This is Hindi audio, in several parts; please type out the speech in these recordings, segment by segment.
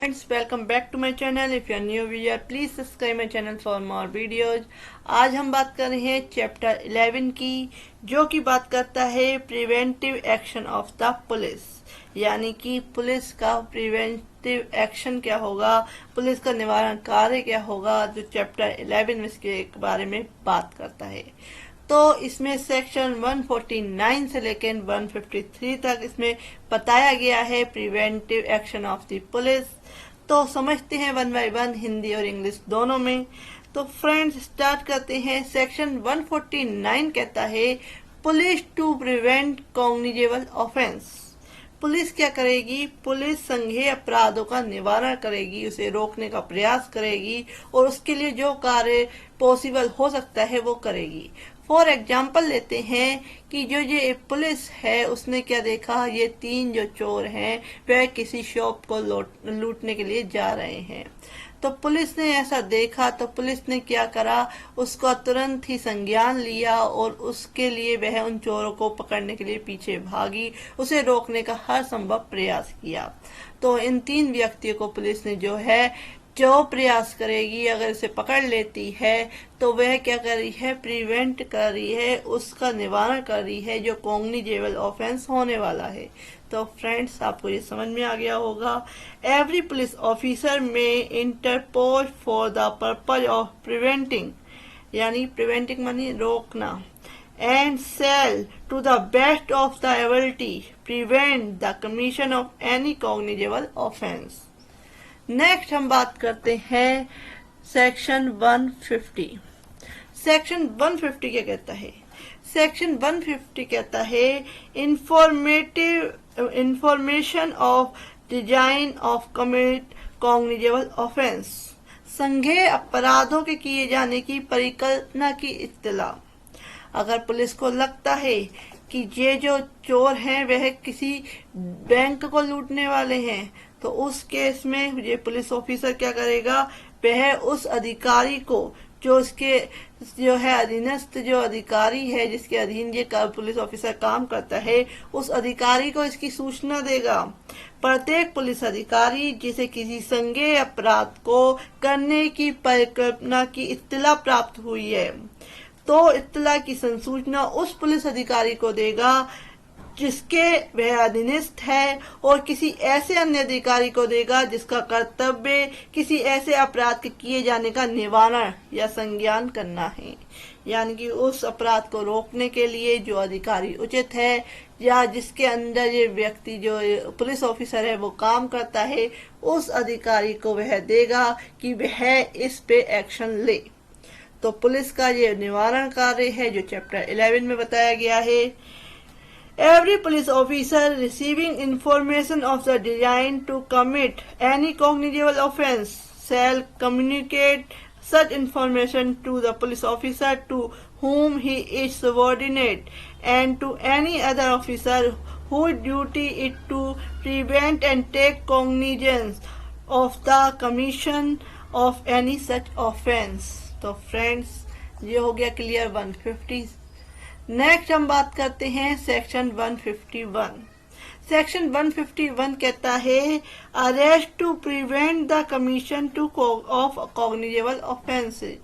Friends, welcome back to my channel. If you are new viewer, please subscribe my channel for more videos. आज हम बात कर रहे हैं चैप्टर 11 की, जो कि बात करता है preventive action of the police, यानी कि पुलिस का प्रिवेंटिव एक्शन क्या होगा, पुलिस का निवारण कार्य क्या होगा, जो चैप्टर 11 में इसके बारे में बात करता है। तो इसमें सेक्शन 149 से लेकर 153 तक इसमें बताया गया है preventive action of the police. तो समझते हैं वन बाय वन, हिंदी और इंग्लिश दोनों में। तो फ्रेंड्स, स्टार्ट करते हैं। सेक्शन 149 कहता है police to prevent cognizable offence. Police क्या करेगी? पुलिस संज्ञेय अपराधों का निवारण करेगी, उसे रोकने का प्रयास करेगी और उसके लिए जो कार्य पॉसिबल हो सकता है वो करेगी। फॉर एग्जाम्पल लेते हैं कि जो ये पुलिस है उसने क्या देखा, ये तीन जो चोर हैं वह किसी शॉप को लूटने के लिए जा रहे हैं। तो पुलिस ने ऐसा देखा तो पुलिस ने क्या करा, उसका तुरंत ही संज्ञान लिया और उसके लिए वह उन चोरों को पकड़ने के लिए पीछे भागी, उसे रोकने का हर संभव प्रयास किया। तो इन तीन व्यक्तियों को पुलिस ने जो प्रयास करेगी, अगर इसे पकड़ लेती है तो वह क्या कर रही है, प्रिवेंट कर रही है, उसका निवारण कर रही है जो कॉग्निजेबल ऑफेंस होने वाला है। तो फ्रेंड्स, आपको ये समझ में आ गया होगा। Every police officer may interpose for the purpose of preventing, यानी प्रिवेंटिंग मानी रोकना, and shall to the best of the ability prevent the commission of any cognizable offence. Next हम बात करते हैं सेक्शन 150। सेक्शन 150 क्या कहता है? सेक्शन 150 कहता है information of design of commit cognizable offence, संज्ञेय अपराधों के किए जाने की परिकल्पना की इत्तला। अगर पुलिस को लगता है कि ये जो चोर हैं वह किसी बैंक को लूटने वाले हैं, तो उस केस में ये पुलिस ऑफिसर क्या करेगा, वह उस अधिकारी को जो इसके जो है अधीनस्थ जो अधिकारी है जिसके अधीन ये पुलिस ऑफिसर काम करता है, उस अधिकारी को इसकी सूचना देगा। प्रत्येक पुलिस अधिकारी जिसे किसी संज्ञेय अपराध को करने की परिकल्पना की इत्तला प्राप्त हुई है, तो इत्तला की संसूचना उस पुलिस अधिकारी को देगा जिसके वह अधीनस्थ है, और किसी ऐसे अन्य अधिकारी को देगा जिसका कर्तव्य किसी ऐसे अपराध के किए जाने का निवारण या संज्ञान करना है। यानी कि उस अपराध को रोकने के लिए जो अधिकारी उचित है या जिसके अंदर ये व्यक्ति जो पुलिस ऑफिसर है वो काम करता है, उस अधिकारी को वह देगा कि वह इस पे एक्शन ले। तो पुलिस का ये निवारण कार्य है जो चैप्टर 11 में बताया गया है। Every police officer receiving information of the design to commit any cognizable offence shall communicate such information to the police officer to whom he is subordinate and to any other officer whose duty it to prevent and take cognizance of the commission of any such offence। तो फ्रेंड्स, ये हो गया क्लियर 150। नेक्स्ट हम बात करते हैं सेक्शन 151। सेक्शन 151 कहता है arrest to prevent the commission of cognizable offences,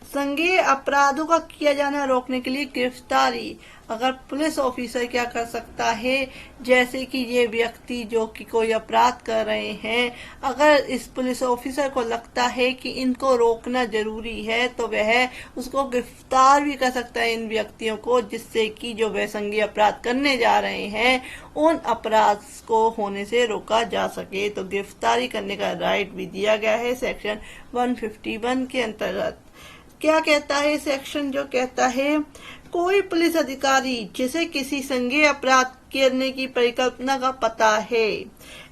संज्ञेय अपराधों का किया जाना रोकने के लिए गिरफ्तारी। अगर पुलिस ऑफिसर क्या कर सकता है, जैसे कि ये व्यक्ति जो कि कोई अपराध कर रहे हैं, अगर इस पुलिस ऑफिसर को लगता है कि इनको रोकना जरूरी है तो वह उसको गिरफ्तार भी कर सकता है इन व्यक्तियों को, जिससे कि जो वह संज्ञेय अपराध करने जा रहे हैं उन अपराध को होने से रोका जा सके। तो गिरफ्तारी करने का राइट भी दिया गया है सेक्शन 151 के अंतर्गत। क्या कहता है सेक्शन? जो कहता है कोई पुलिस अधिकारी जिसे किसी संज्ञेय अपराध करने की परिकल्पना का पता है,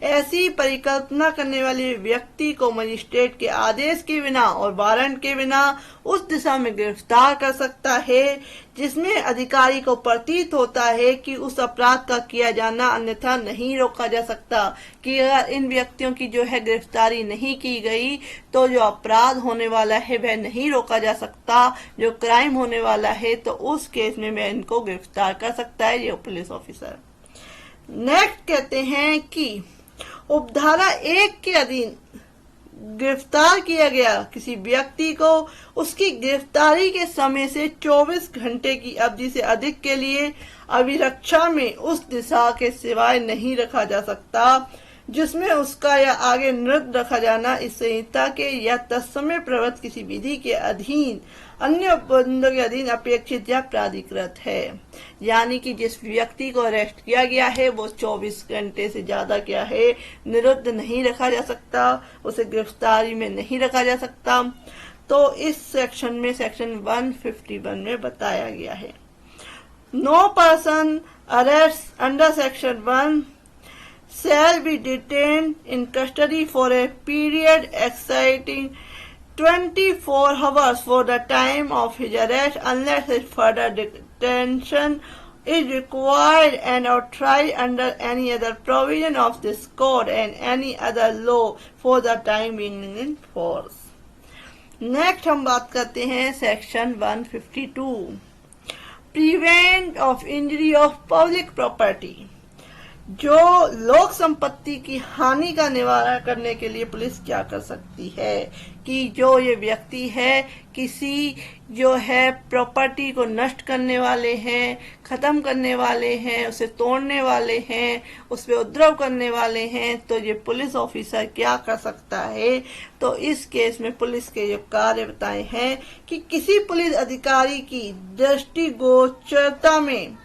ऐसी परिकल्पना करने वाले व्यक्ति को मजिस्ट्रेट के आदेश के बिना और वारंट के बिना उस दिशा में गिरफ्तार कर सकता है जिसमें अधिकारी को प्रतीत होता है कि उस अपराध का किया जाना अन्यथा नहीं रोका जा सकता। कि अगर इन व्यक्तियों की जो है गिरफ्तारी नहीं की गई तो जो अपराध होने वाला है वह नहीं रोका जा सकता, जो क्राइम होने वाला है, तो उस केस में वह इनको गिरफ्तार कर सकता है ये पुलिस ऑफिसर। नेक्स्ट कहते हैं कि उपधारा 1 के अधीन गिरफ्तार किया गया किसी व्यक्ति को उसकी गिरफ्तारी के समय से 24 घंटे की अवधि से अधिक के लिए अभिरक्षा में उस दिशा के सिवाय नहीं रखा जा सकता जिसमें उसका या आगे निरुद्ध रखा जाना इस संहिता के या तत्समय प्रवृत्त किसी विधि के अधीन अन्य उपबंधों के अधीन अपेक्षित या प्राधिकृत है। यानी कि जिस व्यक्ति को अरेस्ट किया गया है वो 24 घंटे से ज्यादा क्या है निरुद्ध नहीं रखा जा सकता, उसे गिरफ्तारी में नहीं रखा जा सकता। तो इस सेक्शन में सेक्शन 151 में बताया गया है, no person arrest under section 1 shall be detained in custody for a period exceeding 24 hours for the time of his arrest unless his further detention is required and authorized under any other provision of this code and any other law for the time being in force. Next हम बात करते हैं section 152, prevent of injury of public property. जो लोक संपत्ति की हानि का निवारण करने के लिए पुलिस क्या कर सकती है कि जो ये व्यक्ति है किसी जो है प्रॉपर्टी को नष्ट करने वाले हैं, खत्म करने वाले हैं, उसे तोड़ने वाले हैं, उस पर उपद्रव करने वाले हैं, तो ये पुलिस ऑफिसर क्या कर सकता है। तो इस केस में पुलिस के जो कार्य बताए हैं कि किसी पुलिस अधिकारी की दृष्टिगोचरता में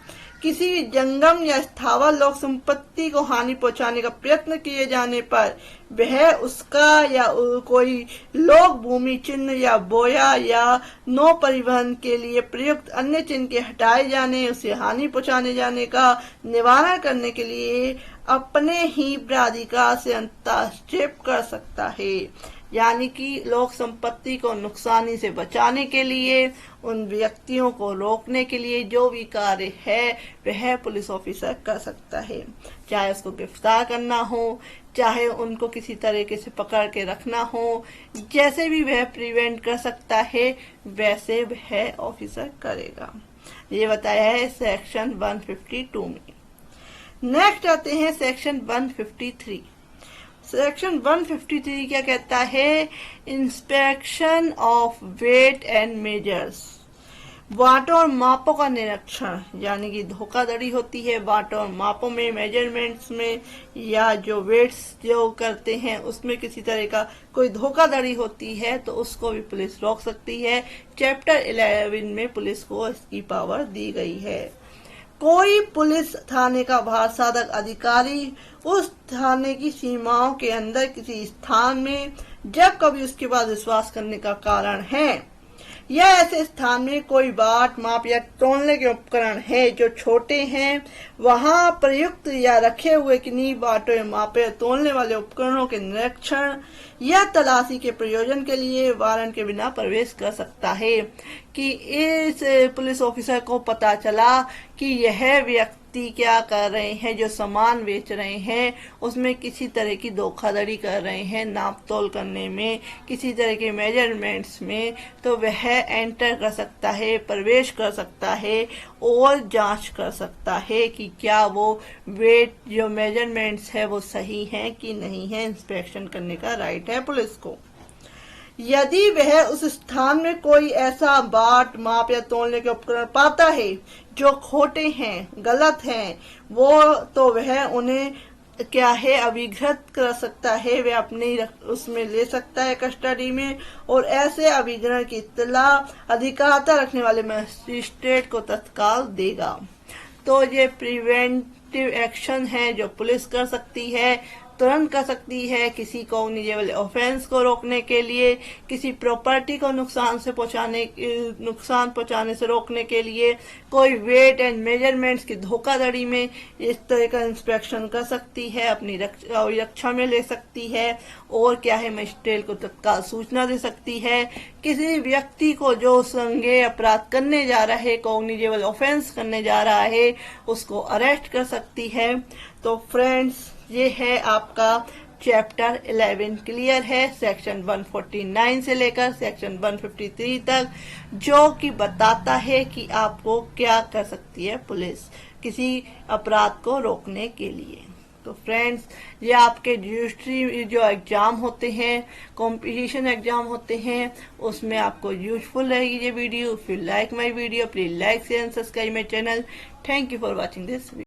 किसी भी जंगम या स्थावर लोक संपत्ति को हानि पहुंचाने का प्रयत्न किए जाने पर वह उसका या कोई लोक भूमि चिन्ह या बोया या नौ परिवहन के लिए प्रयुक्त अन्य चिन्ह के हटाए जाने, उसे हानि पहुंचाने जाने का निवारण करने के लिए अपने ही प्राधिकार से हस्तक्षेप कर सकता है। यानी कि लोक संपत्ति को नुकसानी से बचाने के लिए, उन व्यक्तियों को रोकने के लिए जो भी कार्य है वह पुलिस ऑफिसर कर सकता है, चाहे उसको गिरफ्तार करना हो, चाहे उनको किसी तरीके से पकड़ के रखना हो, जैसे भी वह प्रिवेंट कर सकता है वैसे वह ऑफिसर करेगा। ये बताया है सेक्शन 152 में। नेक्स्ट आते हैं सेक्शन 153। सेक्शन 153 क्या कहता है, inspection of weight and measures. वाटों और मापों का निरीक्षण, यानी कि धोखाधड़ी होती है वाटों और मापों में, मेजरमेंट्स में, या जो वेट्स जो करते हैं उसमें किसी तरह का कोई धोखाधड़ी होती है तो उसको भी पुलिस रोक सकती है। चैप्टर 11 में पुलिस को इसकी पावर दी गई है। कोई पुलिस थाने का भार साधक अधिकारी उस थाने की सीमाओं के अंदर किसी स्थान में जब कभी उसके पास विश्वास करने का कारण है या ऐसे स्थान में कोई बाट माप या तोलने के उपकरण है जो छोटे हैं, वहां प्रयुक्त या रखे हुए किन्हीं बाटों या मापे तोलने वाले उपकरणों के निरीक्षण या तलाशी के प्रयोजन के लिए वारंट के बिना प्रवेश कर सकता है। कि इस पुलिस ऑफिसर को पता चला कि यह व्यक्ति क्या कर रहे हैं, जो सामान बेच रहे हैं उसमें किसी तरह की धोखाधड़ी कर रहे हैं, नाप तोल करने में, किसी तरह के मेजरमेंट्स में, तो वह एंटर कर सकता है, प्रवेश कर सकता है और जांच कर सकता है कि क्या वो वेट जो मेजरमेंट्स है वो सही हैं कि नहीं है। इंस्पेक्शन करने का राइट है पुलिस को। यदि वह उस स्थान में कोई ऐसा बाट माप या तोलने के उपकरण पाता है जो खोटे हैं, गलत हैं, वो तो वह उन्हें क्या है अभिघृत कर सकता है, वह अपने उसमें ले सकता है कस्टडी में, और ऐसे अभिग्रहण की इत्तला अधिकारिता रखने वाले मजिस्ट्रेट को तत्काल देगा। तो ये प्रिवेंटिव एक्शन है जो पुलिस कर सकती है, तुरंत कर सकती है किसी कॉग्निजेबल ऑफेंस को रोकने के लिए, किसी प्रॉपर्टी को नुकसान पहुंचाने से रोकने के लिए, कोई वेट एंड मेजरमेंट्स की धोखाधड़ी में इस तरह का इंस्पेक्शन कर सकती है, अपनी रक्षा में ले सकती है, और क्या है मजिस्ट्रेट को तत्काल सूचना दे सकती है। किसी व्यक्ति को जो संज्ञेय अपराध करने जा रहा है, कॉग्निजेबल ऑफेंस करने जा रहा है, उसको अरेस्ट कर सकती है। तो फ्रेंड्स, ये है आपका चैप्टर 11 क्लियर है, सेक्शन 149 से लेकर सेक्शन 153 तक, जो कि बताता है कि आपको क्या कर सकती है पुलिस किसी अपराध को रोकने के लिए। तो फ्रेंड्स, ये आपके रजिस्ट्री जो एग्जाम होते हैं, कंपटीशन एग्जाम होते हैं, उसमें आपको यूजफुल रहेगी ये video. If you like my video, please like share and subscribe my channel. Thank you for watching this video.